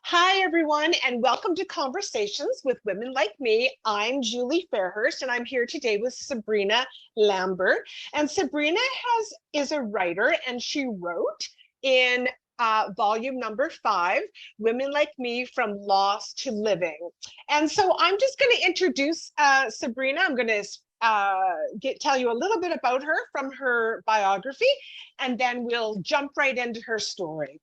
Hi, everyone, and welcome to Conversations with Women Like Me. I'm Julie Fairhurst, and I'm here today with Sabrina Lambert. And Sabrina is a writer, and she wrote in volume number 5, Women Like Me from Loss to Living. And so I'm just going to introduce Sabrina. I'm going to tell you a little bit about her from her biography, and then we'll jump right into her story.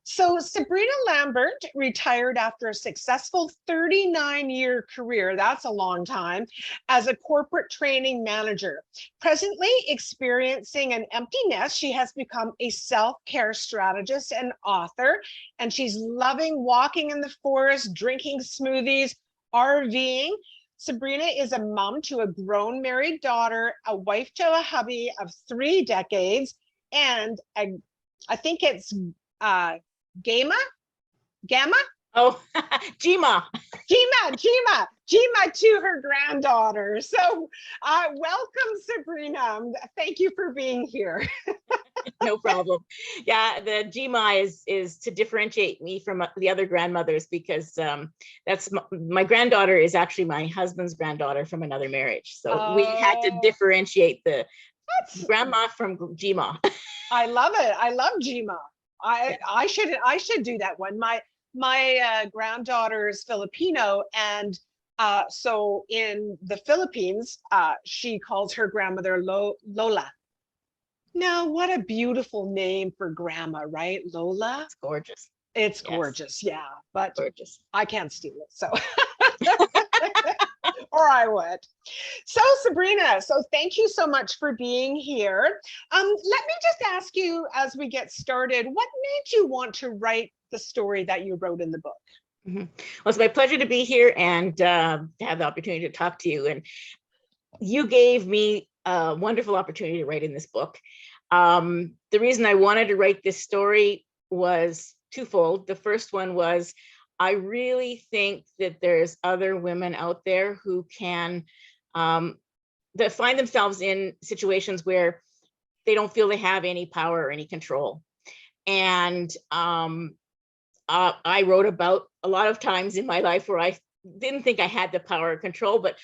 So Sabrina Lambert retired after a successful 39-year career, that's a long time, as a corporate training manager. Presently experiencing an empty nest, she has become a self-care strategist and author, and she's loving walking in the forest, drinking smoothies, RVing. Sabrina is a mom to a grown married daughter, a wife to a hubby of 3 decades, and I think it's Gamma? Oh, Gima. Gima to her granddaughter. So welcome, Sabrina. Thank you for being here. No problem. Yeah, the Gima is to differentiate me from the other grandmothers, because that's my granddaughter is actually my husband's granddaughter from another marriage. So we had to differentiate the grandma from Gima. I love it. I love Gima. I should do that one. My granddaughter is Filipino, and so in the Philippines, she calls her grandmother Lola. Now, what a beautiful name for grandma, right? Lola. It's gorgeous. It's gorgeous, yeah. But gorgeous. I can't steal it, so or I would. So Sabrina, so thank you so much for being here. Let me just ask you as we get started, what made you want to write the story that you wrote in the book? Mm-hmm. Well, it's my pleasure to be here and to have the opportunity to talk to you. And you gave me a wonderful opportunity to write in this book. The reason I wanted to write this story was twofold. The first one was, I really think that there's other women out there who can that find themselves in situations where they don't feel they have any power or any control. And I wrote about a lot of times in my life where I didn't think I had the power or control, but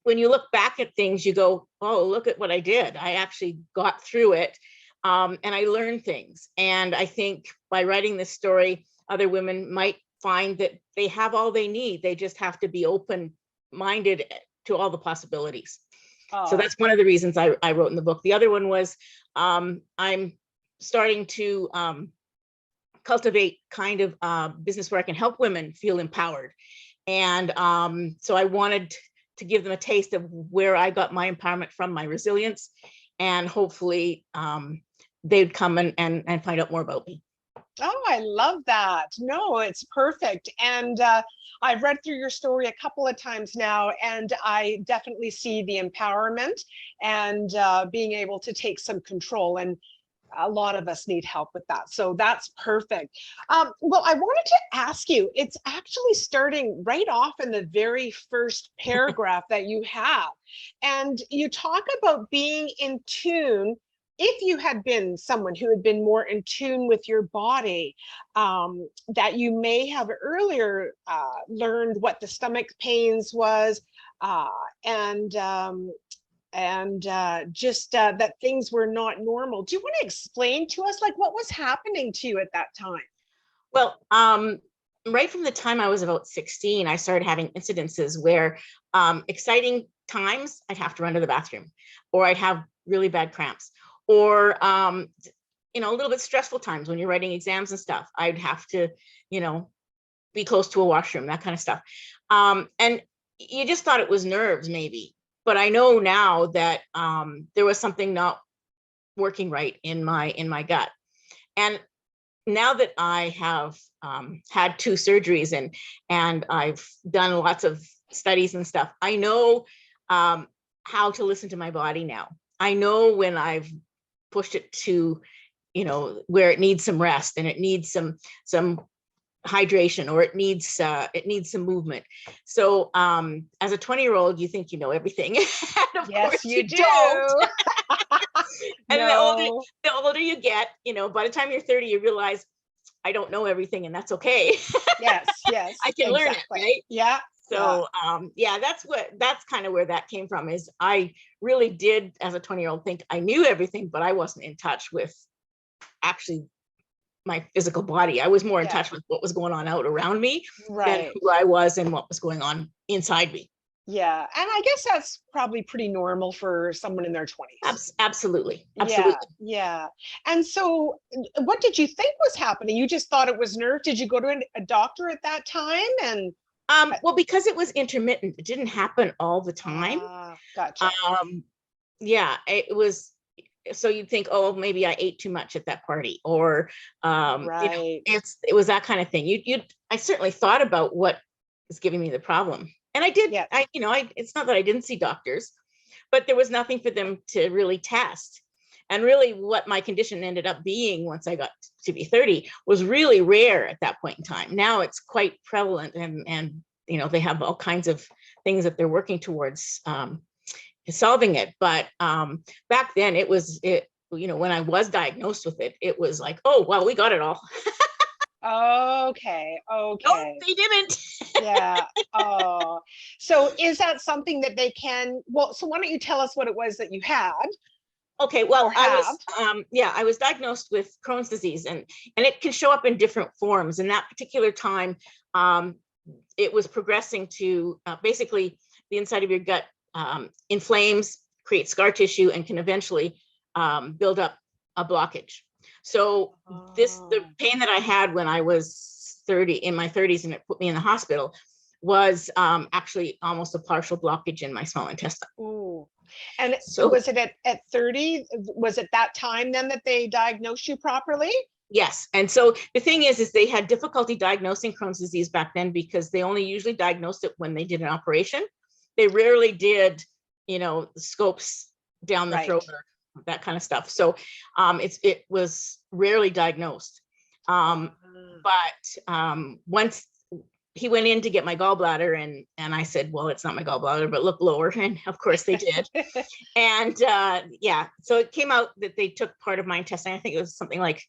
when you look back at things, you go, oh, look at what I did. I actually got through it, and I learned things. And I think by writing this story, other women might find that they have all they need. They just have to be open-minded to all the possibilities. Oh. So that's one of the reasons I wrote in the book. The other one was I'm starting to cultivate kind of business where I can help women feel empowered. And so I wanted to give them a taste of where I got my empowerment from, my resilience, and hopefully they'd come and find out more about me. Oh, I love that. No, it's perfect. And I've read through your story a couple of times now, and I definitely see the empowerment and being able to take some control. And a lot of us need help with that. So that's perfect. Well, I wanted to ask you, it's actually starting right off in the very first paragraph that you have. And you talk about being in tune. If you had been someone who had been more in tune with your body, that you may have earlier learned what the stomach pains was, and just that things were not normal. Do you want to explain to us, like, what was happening to you at that time? Well, right from the time I was about 16, I started having incidences where exciting times, I'd have to run to the bathroom, or I'd have really bad cramps, or a little bit stressful times when you're writing exams and stuff. I'd have to, be close to a washroom, that kind of stuff. And you just thought it was nerves, maybe. But I know now that there was something not working right in my gut. And now that I have had 2 surgeries and I've done lots of studies and stuff, I know how to listen to my body now. I know when I've pushed it to, where it needs some rest and it needs some hydration, or it needs some movement. So as a 20-year-old, you think you know everything. And of course you don't. And the older you get, by the time you're 30, you realize I don't know everything, and that's okay. Yes, yes, I can learn it, exactly. right? Yeah. So yeah, that's kind of where that came from. Is I really did, as a 20-year-old, think I knew everything, but I wasn't in touch with actually my physical body. I was more in Yeah. touch with what was going on out around me than Right. who I was and what was going on inside me. Yeah. And I guess that's probably pretty normal for someone in their 20s. Absolutely. Yeah, Absolutely. yeah. And so what did you think was happening? You just thought it was nerve. Did you go to a doctor at that time? And Well, because it was intermittent, it didn't happen all the time. gotcha. Um, yeah, it was. So you'd think, oh, maybe I ate too much at that party, or Right. it was that kind of thing. I certainly thought about what is giving me the problem, and I did. Yeah. It's not that I didn't see doctors, but there was nothing for them to really test. And really, what my condition ended up being once I got to be 30 was really rare at that point in time. Now it's quite prevalent, and they have all kinds of things that they're working towards solving it. But back then, when I was diagnosed with it, it was like, oh well, we got it all. Okay. No, Okay. they didn't. Yeah. Oh, so is that something that they can, well, so why don't you tell us what it was that you had Okay, well, or have? I was diagnosed with Crohn's disease, and it can show up in different forms. In that particular time, it was progressing to basically the inside of your gut inflames, creates scar tissue, and can eventually build up a blockage. So the pain that I had when I was 30, in my 30s, and it put me in the hospital, was actually almost a partial blockage in my small intestine. Ooh. And So was it at 30? Was it that time then that they diagnosed you properly? yes. And so the thing is they had difficulty diagnosing Crohn's disease back then because they only usually diagnosed it when they did an operation. They rarely did, scopes down the throat or that kind of stuff. So it was rarely diagnosed. But once he went in to get my gallbladder, and I said, well, it's not my gallbladder, but look lower. And of course they did. And so it came out that they took part of my intestine. I think it was something like,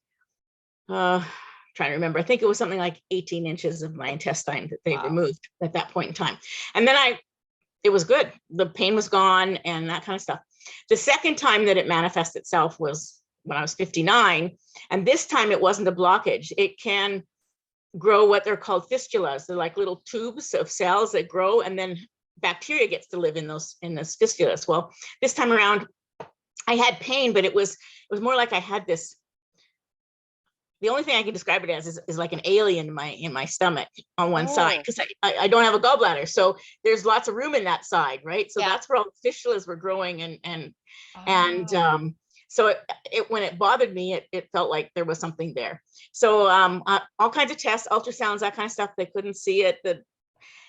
trying to remember, I think it was something like 18 inches of my intestine that they removed at that point in time. And then it was good. The pain was gone and that kind of stuff. The second time that it manifested itself was when I was 59. And this time it wasn't a blockage. It can grow what they're called fistulas. They're like little tubes of cells that grow, and then bacteria gets to live in those fistulas. Well, this time around, I had pain, but it was more like I had this. The only thing I can describe it as is like an alien in my stomach on one side, because I don't have a gallbladder, so there's lots of room in that side, right? So that's where all the fistulas were growing, and so it when it bothered me, it felt like there was something there. So all kinds of tests, ultrasounds, that kind of stuff. They couldn't see it.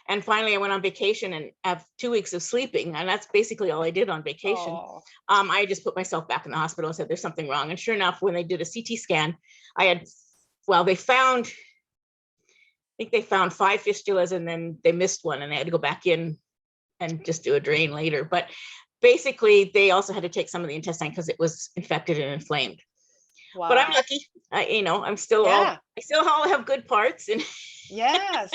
And finally, I went on vacation and have 2 weeks of sleeping, and that's basically all I did on vacation. I just put myself back in the hospital and said, "There's something wrong." And sure enough, when they did a CT scan, they found 5 fistulas, and then they missed one, and they had to go back in and just do a drain later. But basically, they also had to take some of the intestine because it was infected and inflamed. Wow. But I'm lucky. I still all have good parts. And yes.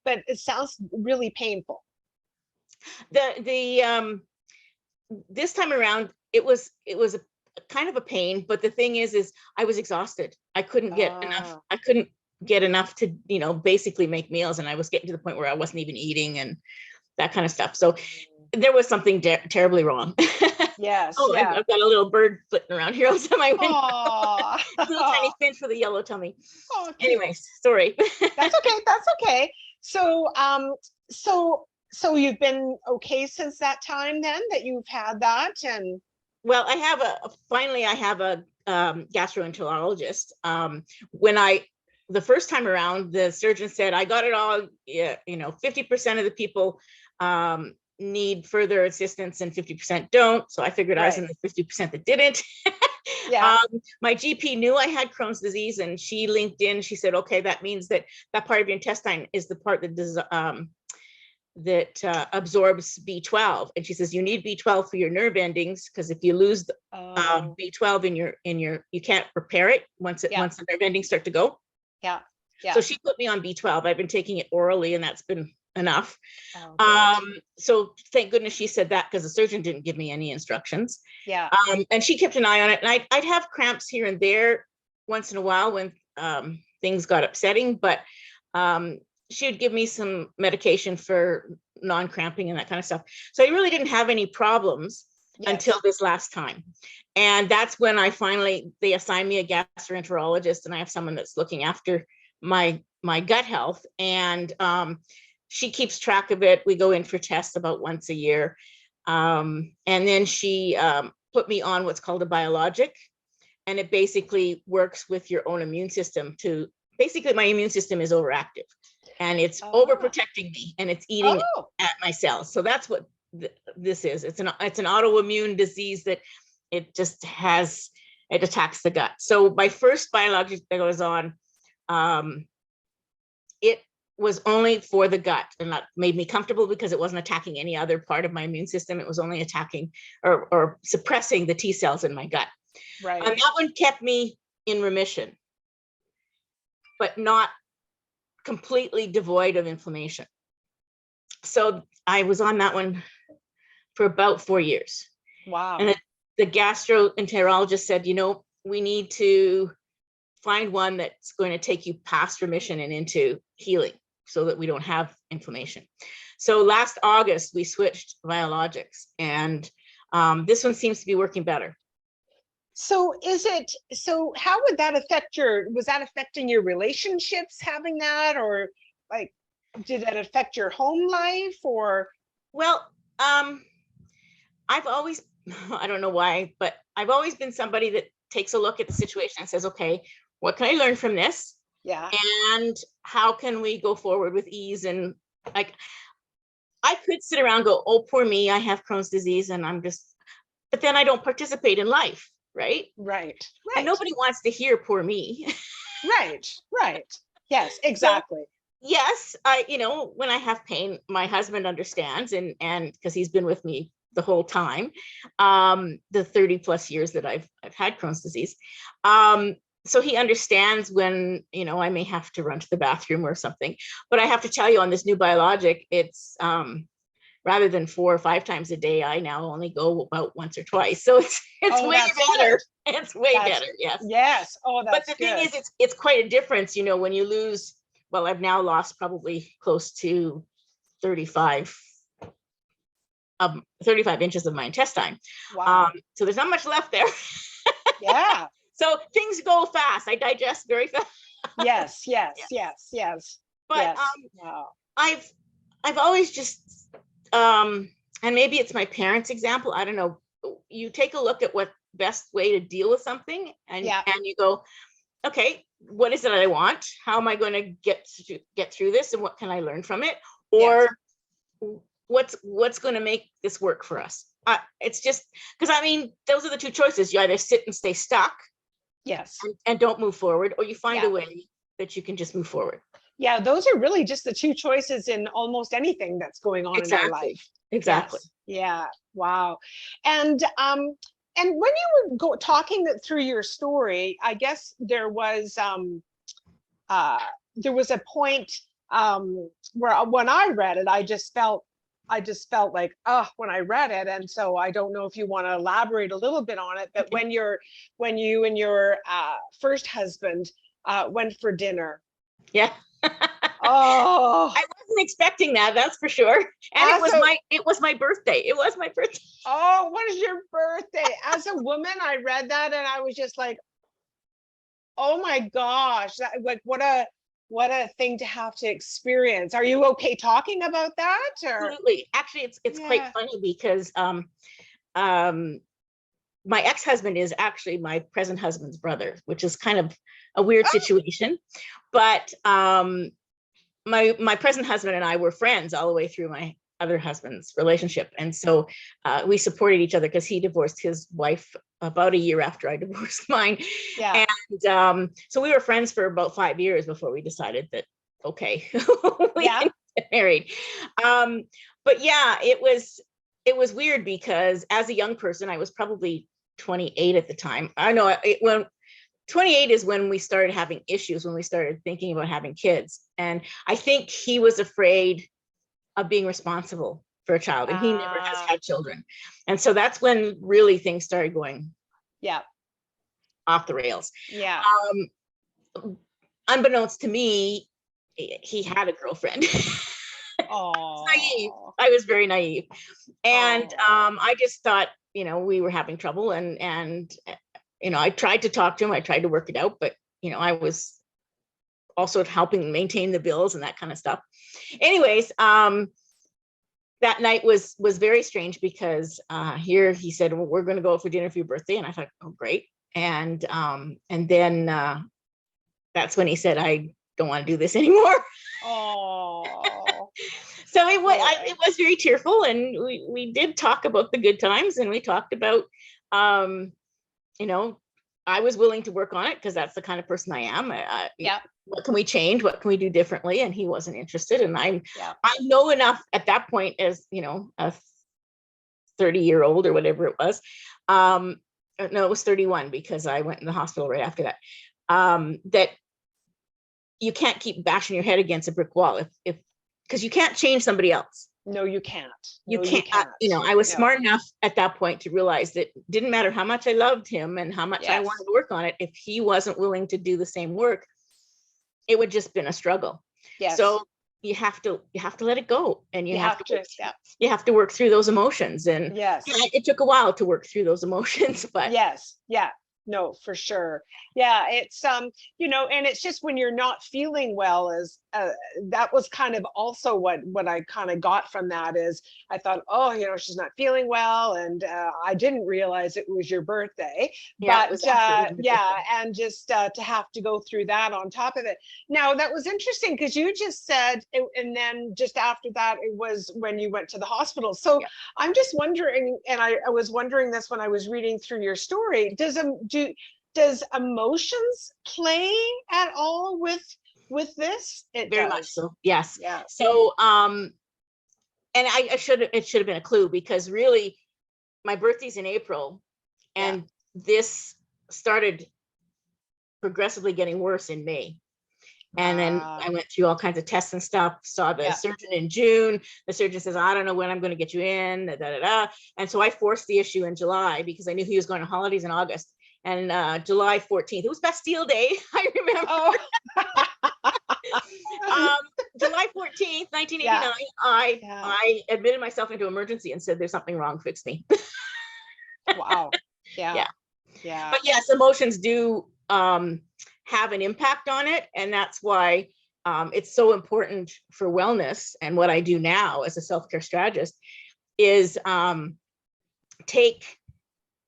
But it sounds really painful. This time around, it was a kind of a pain. But the thing is I was exhausted. I couldn't get enough. I couldn't get enough to, basically make meals. And I was getting to the point where I wasn't even eating and that kind of stuff. So there was something terribly wrong. Yes. I've got a little bird flitting around here outside my window. Aww. Little tiny finch with a yellow tummy. Oh, anyways, sorry. That's okay. So so you've been okay since that time then that you've had that? And well, I have a gastroenterologist. When the first time around, the surgeon said, I got it all. 50% of the people need further assistance and 50% don't. So I figured I was in the 50% that didn't. My GP knew I had Crohn's disease, and she linked in. She said, okay, that means that part of your intestine is the part that does absorbs B12, and she says you need B12 for your nerve endings, because if you lose the B12 in your you can't repair it once the nerve endings start to go. Yeah. So she put me on B12. I've been taking it orally, and that's been enough. So thank goodness she said that, because the surgeon didn't give me any instructions. Yeah. And she kept an eye on it, and I'd have cramps here and there once in a while when things got upsetting, but she would give me some medication for non-cramping and that kind of stuff. So I really didn't have any problems until this last time. And that's when they assigned me a gastroenterologist, and I have someone that's looking after my gut health. And she keeps track of it. We go in for tests about once a year. And then she put me on what's called a biologic. And it basically works with your own immune system basically my immune system is overactive, and it's overprotecting me, and it's eating at my cells. So that's what this is. It's an autoimmune disease that it attacks the gut. So my first biologic that I was on, it was only for the gut, and that made me comfortable because it wasn't attacking any other part of my immune system. It was only attacking or suppressing the T cells in my gut. Right. And that one kept me in remission, but not completely devoid of inflammation. So I was on that one for about 4 years. Wow. And the gastroenterologist said, we need to find one that's going to take you past remission and into healing so that we don't have inflammation. So last August, we switched biologics, and this one seems to be working better. So how would that was that affecting your relationships having that, or like, did that affect your home life, or? Well, I've always, I don't know why, but I've always been somebody that takes a look at the situation and says, okay, what can I learn from this? Yeah. And how can we go forward with ease? And like, I could sit around and go, oh, poor me, I have Crohn's disease, and but then I don't participate in life. Right. And nobody wants to hear poor me. Right. Yes, exactly. So, yes, when I have pain, my husband understands, and because he's been with me the whole time, the 30 plus years that I've had Crohn's disease. So he understands when, I may have to run to the bathroom or something. But I have to tell you, on this new biologic, it's rather than 4 or 5 times a day, I now only go about once or twice. So it's way better. Good. It's way better. Yes. Yes. Oh, that's good. But the thing is, it's quite a difference, when you lose. Well, I've now lost probably close to 35 inches of my intestine. Wow. So there's not much left there. Yeah. So things go fast. I digest very fast. Yes. But wow. I've always just and maybe it's my parents' example. I don't know. You take a look at what best way to deal with something, and you go, okay, what is it I want? How am I going to get through this, and what can I learn from it? Or what's going to make this work for us? It's just because those are the two choices. You either sit and stay stuck, and don't move forward, or you find a way that you can just move forward. Yeah, those are really just the two choices in almost anything that's going on in our life. Exactly. Yes. Yeah. Wow. And when you were talking through your story, I guess there was a point where when I read it, I just felt like, when I read it. And so I don't know if you want to elaborate a little bit on it, but when you and your first husband went for dinner. Yeah. Oh, I wasn't expecting that, that's for sure. And it was my birthday. It was my birthday. Oh, what is your birthday? As a woman, I read that and I was just like, oh my gosh, what a thing to have to experience. Are you okay talking about that? Or? Absolutely. Actually, it's quite funny because my ex-husband is actually my present husband's brother, which is kind of a weird situation. But my present husband and I were friends all the way through my other husband's relationship. And so we supported each other because he divorced his wife about a year after I divorced mine. Yeah. And so we were friends for about 5 years before we decided that, okay, we can married. But yeah, it was weird because as a young person, I was probably 28 at the time. I know when 28 is when we started having issues, when we started thinking about having kids. And I think he was afraid of being responsible for a child, and he never has had children. And so that's when really things started going off the rails. Yeah. Unbeknownst to me, he had a girlfriend. Naive. I was very naive. And I just thought, we were having trouble, and I tried to talk to him. I tried to work it out, but I was also helping maintain the bills and that kind of stuff. Anyways, that night was very strange because here he said, well, we're going to go out for dinner for your birthday. And I thought, oh, great. And then that's when he said, I don't want to do this anymore. So it was very tearful, and we did talk about the good times, and we talked about, I was willing to work on it because that's the kind of person I am. What can we change? What can we do differently? And he wasn't interested. And I know enough at that point, as a 30-year-old or whatever it was. No, it was 31 because I went in the hospital right after that. That you can't keep bashing your head against a brick wall because you can't change somebody else. No, you can't. You can't. I was smart enough at that point to realize that it didn't matter how much I loved him and how much I wanted to work on it. If he wasn't willing to do the same work, it would just been a struggle. So you have to let it go, and you have to work through those emotions. And it took a while to work through those emotions, but no, for sure. It's and it's just when you're not feeling well, as that was kind of also what I kind of got from that is I thought, she's not feeling well, and I didn't realize it was your birthday. And just to have to go through that on top of it. Now that was interesting because you just said, and then just after that it was when you went to the hospital. So I'm just wondering, and I was wondering this when I was reading through your story, does emotions play at all with this? It very does. much so. Yes. So and it should have been a clue, because really my birthday's in April, and this started progressively getting worse in May. And then I went through all kinds of tests and stuff, saw the surgeon in June. The surgeon says, I don't know when I'm going to get you in, And so I forced the issue in July because I knew he was going on holidays in August. And July 14th, it was Bastille Day, I remember. July 14th, 1989, I admitted myself into emergency and said, there's something wrong, fix me. Wow. But yes, emotions do have an impact on it. And that's why it's so important for wellness. And what I do now as a self-care strategist is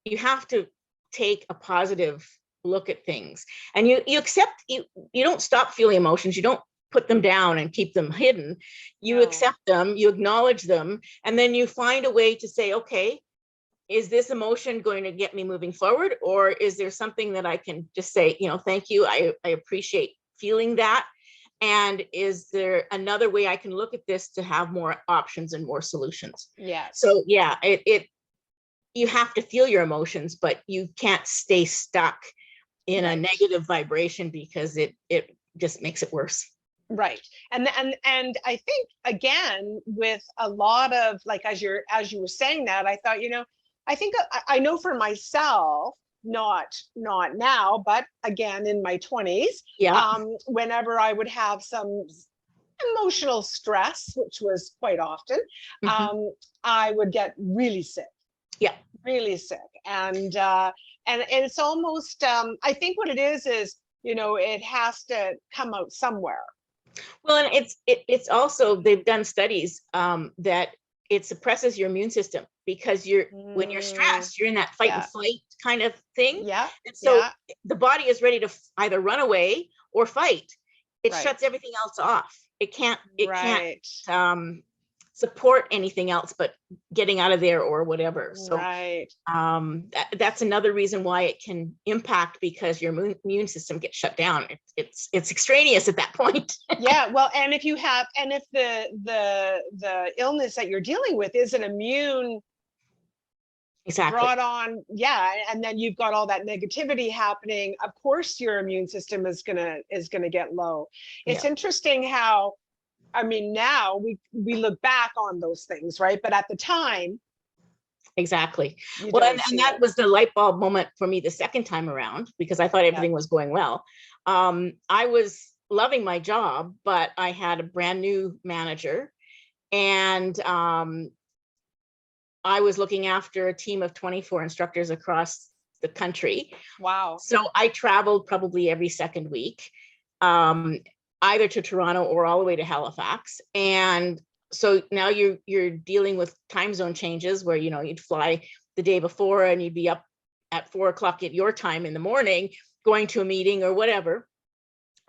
you have to take a positive look at things, and you accept, you don't stop feeling emotions. You don't put them down and keep them hidden. You accept them, you acknowledge them, and then you find a way to say, okay, is this emotion going to get me moving forward? Or is there something that I can just say, thank you, I appreciate feeling that. And is there another way I can look at this to have more options and more solutions? So you have to feel your emotions, but you can't stay stuck in a negative vibration, because it just makes it worse. Right. And I think, again, with a lot of, like, as you were saying that, I thought, I think I know for myself, not now, but again, in my 20s, whenever I would have some emotional stress, which was quite often, I would get really sick. Really sick. And it's almost, I think what it is, it has to come out somewhere. Well, and it's also, they've done studies that it suppresses your immune system, because when you're stressed, you're in that fight and flight kind of thing. And so the body is ready to either run away or fight. It shuts everything else off. It can't support anything else but getting out of there or whatever. So Right. that's another reason why it can impact, because your immune system gets shut down. It's extraneous at that point. Yeah, well, and if the illness that you're dealing with is an immune Exactly. brought on, yeah, and then you've got all that negativity happening, of course your immune system is gonna get low. It's interesting how, I mean, now we look back on those things, right? But at the time, exactly. you Well, don't and see that it. was the light bulb moment for me the second time around, because I thought everything was going well. I was loving my job, but I had a brand new manager, and I was looking after a team of 24 instructors across the country. Wow. So I traveled probably every second week, either to Toronto or all the way to Halifax. And so now you're dealing with time zone changes where, you know, you'd fly the day before and you'd be up at 4 o'clock at your time in the morning, going to a meeting or whatever.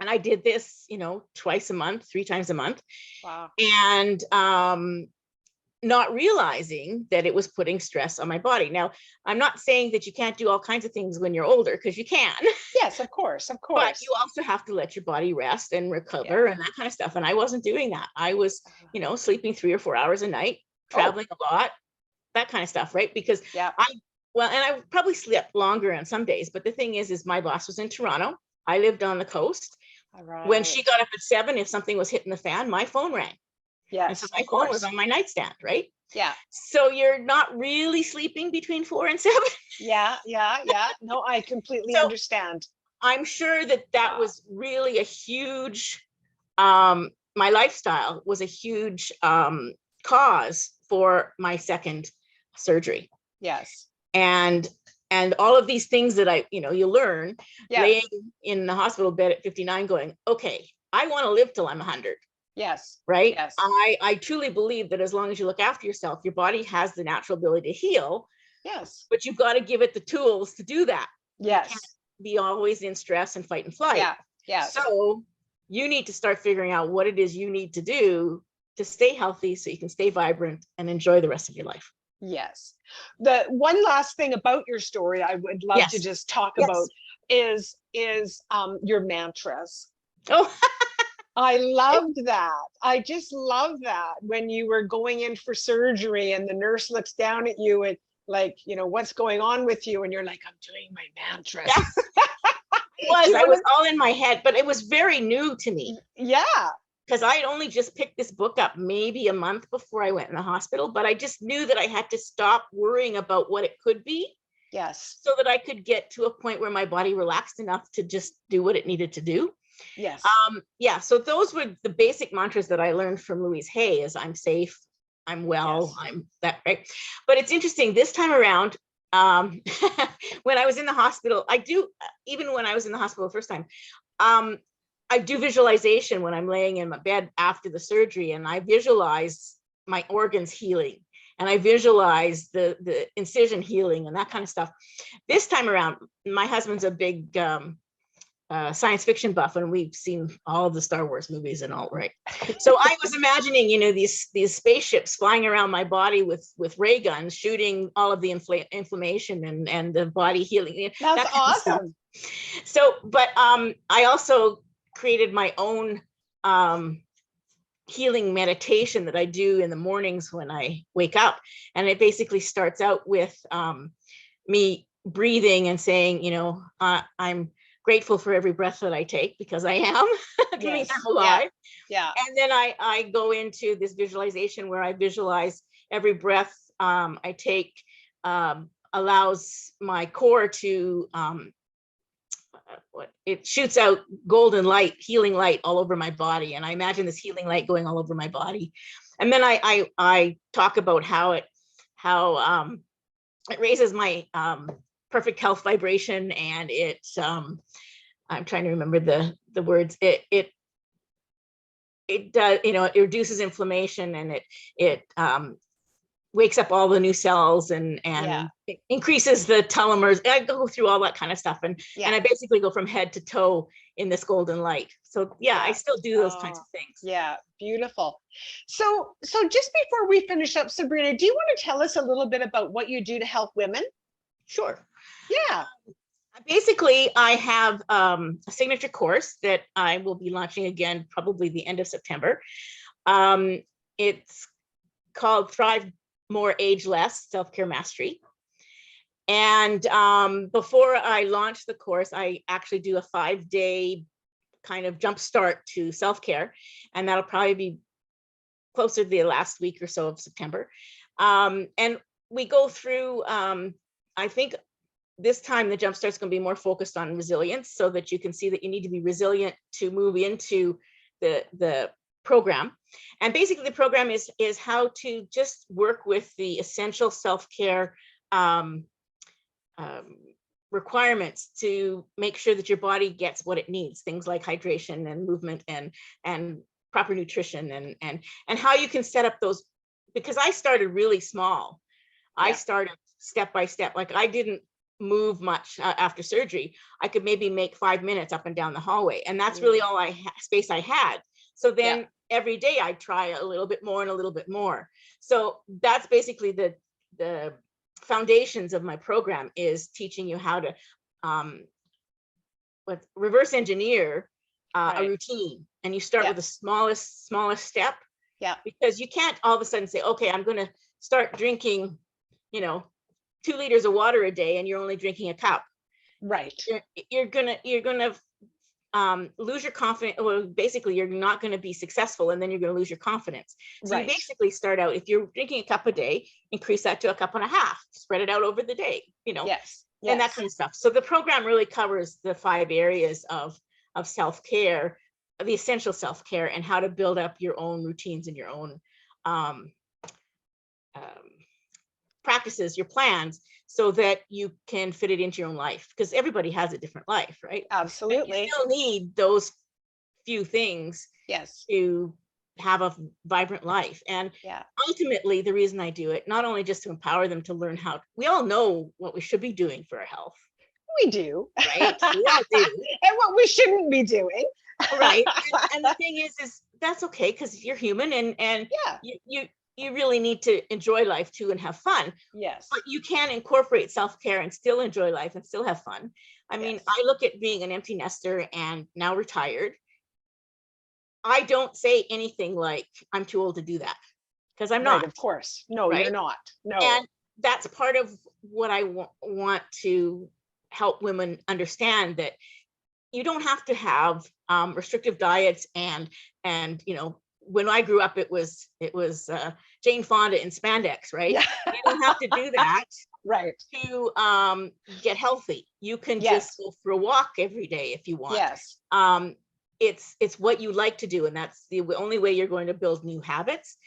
And I did this, you know, twice a month, 3 times a month. Wow. And not realizing that it was putting stress on my body. Now, I'm not saying that you can't do all kinds of things when you're older, because you can. Yes, of course, of course. But you also have to let your body rest and recover and that kind of stuff. And I wasn't doing that. I was, you know, sleeping 3 or 4 hours a night, traveling a lot, that kind of stuff, right? Because and I probably slept longer on some days. But the thing is my boss was in Toronto. I lived on the coast. Right. When she got up at 7, if something was hitting the fan, my phone rang. Yes, and so my phone was on my nightstand, right? Yeah. So you're not really sleeping between 4 and 7. Yeah. No, I completely understand. I'm sure that was really a huge, my lifestyle was a huge cause for my second surgery. Yes. And all of these things that you learn laying in the hospital bed at 59 going, okay, I want to live till I'm 100. Yes. Right. Yes. I truly believe that as long as you look after yourself, your body has the natural ability to heal. Yes. But you've got to give it the tools to do that. Yes. You can't be always in stress and fight and flight. Yeah. Yeah. So you need to start figuring out what it is you need to do to stay healthy so you can stay vibrant and enjoy the rest of your life. Yes. The one last thing about your story I would love to just talk about is your mantras. Oh, I loved that. I just love that when you were going in for surgery and the nurse looks down at you and like, you know, what's going on with you? And you're like, I'm doing my mantras. I was all in my head, but it was very new to me. Yeah. Because I had only just picked this book up maybe a month before I went in the hospital, but I just knew that I had to stop worrying about what it could be. Yes. So that I could get to a point where my body relaxed enough to just do what it needed to do. Yes. So those were the basic mantras that I learned from Louise Hay: is I'm safe, I'm well, I'm that, right? But it's interesting this time around, when I was in the hospital, even when I was in the hospital the first time, I do visualization when I'm laying in my bed after the surgery, and I visualize my organs healing, and I visualize the incision healing and that kind of stuff. This time around, my husband's a big science fiction buff, and we've seen all of the Star Wars movies and all, right? So I was imagining, you know, these spaceships flying around my body with ray guns, shooting all of the inflammation and the body healing. That's awesome. So, but I also created my own healing meditation that I do in the mornings when I wake up, and it basically starts out with me breathing and saying, you know, I'm grateful for every breath that I take, because I am. It means I'm alive. Yeah. And then I go into this visualization where I visualize every breath I take allows my core to it shoots out golden light, healing light all over my body. And I imagine this healing light going all over my body. And then I talk about how it raises my perfect health vibration, and it I'm trying to remember the words. It does, you know, it reduces inflammation, and it wakes up all the new cells, and increases the telomeres. I go through all that kind of stuff, and Yeah. I basically go from head to toe in this golden light. So yeah, I Yeah. still do those kinds of things. Yeah, beautiful. So just before we finish up, Sabrina, do you want to tell us a little bit about what you do to help women? Sure. Yeah. Basically, I have a signature course that I will be launching again probably the end of September. It's called Thrive More, Age Less, Self-Care Mastery. And before I launch the course, I actually do a 5-day kind of jump start to self-care. And that'll probably be closer to the last week or so of September. And we go through, I think this time the jump start's going to be more focused on resilience, so that you can see that you need to be resilient to move into the program. And basically the program is how to just work with the essential self-care requirements to make sure that your body gets what it needs, things like hydration and movement and proper nutrition, and how you can set up those. Because I started really small. I started step by step. Like, I didn't move much after surgery. I could maybe make 5 minutes up and down the hallway, and that's really all space I had. So then every day I try a little bit more and a little bit more. So that's basically the foundations of my program, is teaching you how to reverse engineer a routine. And you start with the smallest step. Yeah. Because you can't all of a sudden say, okay, I'm going to start drinking, 2 liters of water a day, and you're only drinking a cup. Right. You're gonna lose your confidence. Well, basically, you're not going to be successful, and then you're going to lose your confidence. So you basically start out, if you're drinking a cup a day, increase that to a cup and a half, spread it out over the day, Yes. and that kind of stuff. So the program really covers the 5 areas of self-care, the essential self-care, and how to build up your own routines and your own practices, your plans, so that you can fit it into your own life, because everybody has a different life, right? Absolutely. You still need those few things to have a vibrant life. And ultimately, the reason I do it, not only just to empower them to learn how, we all know what we should be doing for our health. We do. Right? We all do. And what we shouldn't be doing. Right. And the thing is that's okay, because you're human, and you really need to enjoy life too and have fun. Yes. But you can incorporate self-care and still enjoy life and still have fun. I mean, I look at being an empty nester and now retired. I don't say anything like, I'm too old to do that, because I'm not. Right, of course. No, you're not. No. And that's part of what I want to help women understand, that you don't have to have restrictive diets and when I grew up, it was Jane Fonda in spandex, right? Yeah. You don't have to do that, right, to get healthy. You can just go for a walk every day if you want. Yes. It's what you like to do, and that's the only way you're going to build new habits.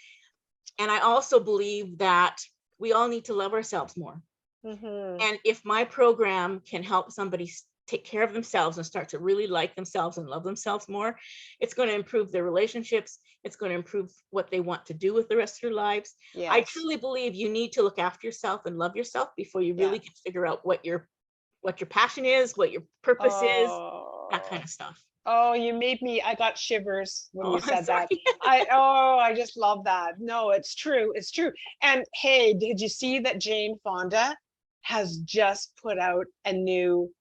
And I also believe that we all need to love ourselves more. And if my program can help somebody take care of themselves and start to really like themselves and love themselves more, it's going to improve their relationships. It's going to improve what they want to do with the rest of their lives. I truly believe you need to look after yourself and love yourself before you really can figure out what your passion is, what your purpose is, that kind of stuff. Oh, you made me, I got shivers when you said that. I just love that. No, it's true. It's true. And hey, did you see that Jane Fonda has just put out a new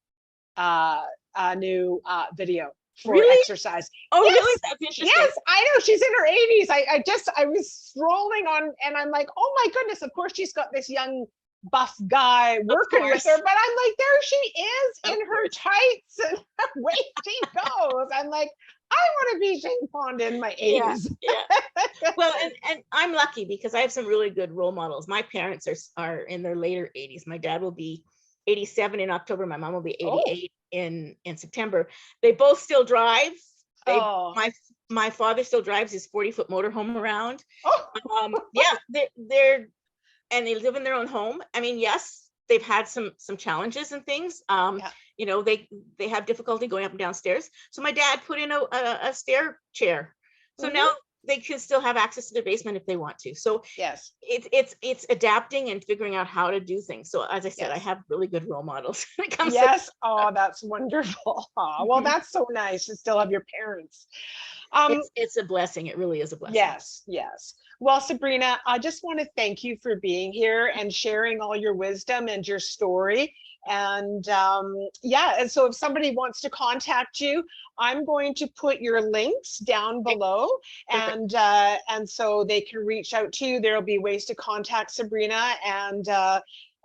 video for exercise? Oh, really? That's interesting. Yes, I know. She's in her 80s. I was scrolling on, and I'm like, oh my goodness, of course she's got this young buff guy working with her, but I'm like, there she is in her tights, and away she goes. I'm like, I want to be Jane Fonda in my 80s. Well, and I'm lucky because I have some really good role models. My parents are in their later 80s. My dad will be 87 in October. My mom will be 88 in September. They both still drive. My father still drives his 40-foot motorhome around. They're and they live in their own home. I mean, yes, they've had some challenges and things. They have difficulty going up and down stairs. So my dad put in a stair chair. So now they can still have access to their basement if they want to. So Yes. it's adapting and figuring out how to do things. So as I said, I Yes. have really good role models when it comes to Yes. Oh, that's wonderful. Oh, well, that's so nice to still have your parents. it's a blessing. It really is a blessing. Yes, yes. Well, Sabrina, I just want to thank you for being here and sharing all your wisdom and your story. And yeah, and so if somebody wants to contact you, I'm going to put your links down Okay, below, perfect. and so they can reach out to you. There'll be ways to contact Sabrina, and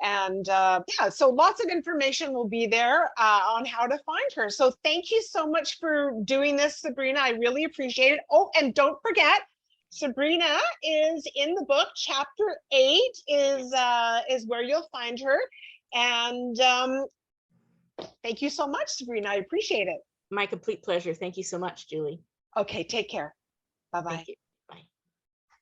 yeah, so lots of information will be there on how to find her. So thank you so much for doing this, Sabrina. I really appreciate it. Oh, and don't forget, Sabrina is in the book. Chapter 8 is where you'll find her. And thank you so much, Sabrina. I appreciate it. My complete pleasure. Thank you so much, Julie. Okay, take care. Bye-bye. Thank you.